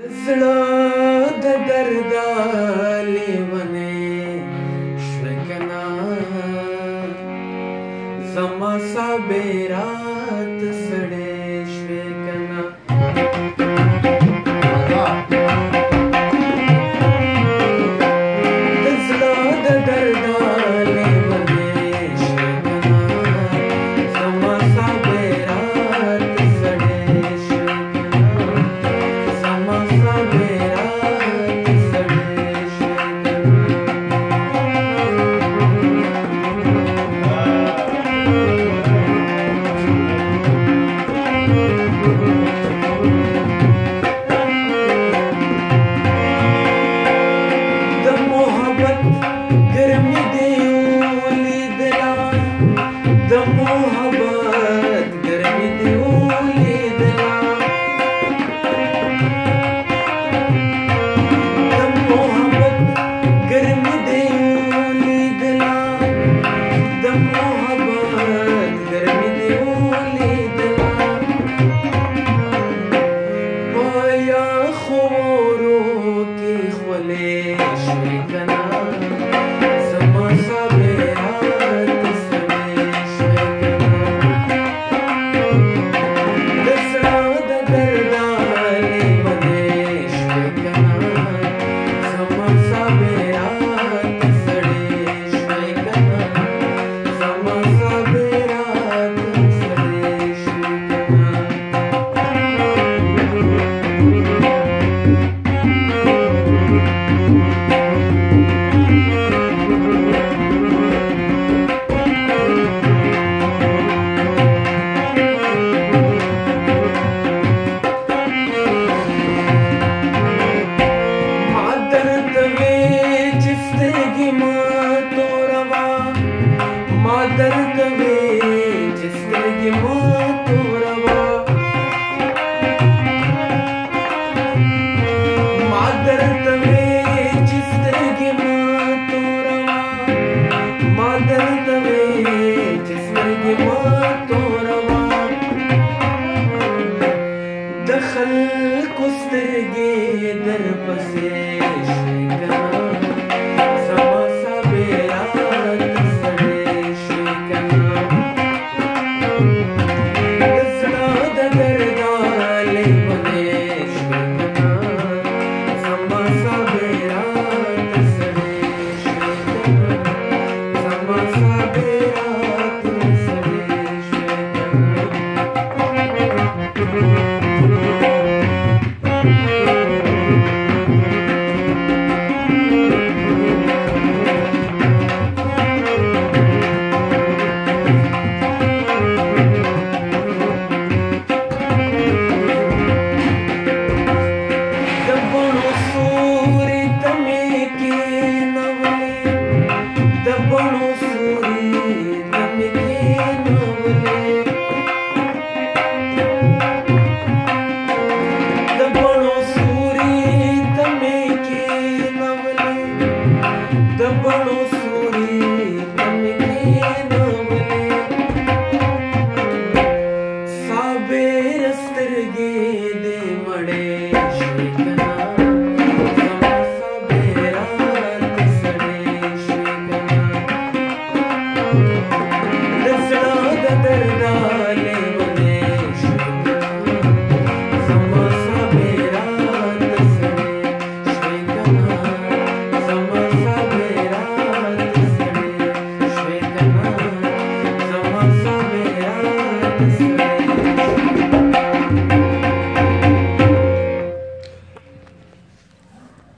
زړه د درد لیونی شوې کنه زما صابرات سړې شوې کنه د زړه د درد لیونی شوې کنه زما صابرات سړې شوې کنه زما صابرات سړې شوې د محبت ګرمي دې ولیدله د محبت ګرمي دې ولیدله د محبت ګرمي دې ولیدله د محبت ګرمي دې ولیدله په یخو اورو کې خولې شوې کنه زما صابرات سړې شوې کنه د زړه د درد لیونی شوې کنه زما صابرات سړې شوې کنه زما صابرات سړې شوې کنه ما درد وی چې سترګې مو توروا ما درد وی چې سترګې مو توروا ما درد وی چې سترګې مو توروا د خلکو سترګې در پسې شوې کنه زما صابرات سړې شوې کنه د زړه د درد لیونی شوې کنه زما صابرات سړې شوې کنه زما صابرات سړې شوې کنه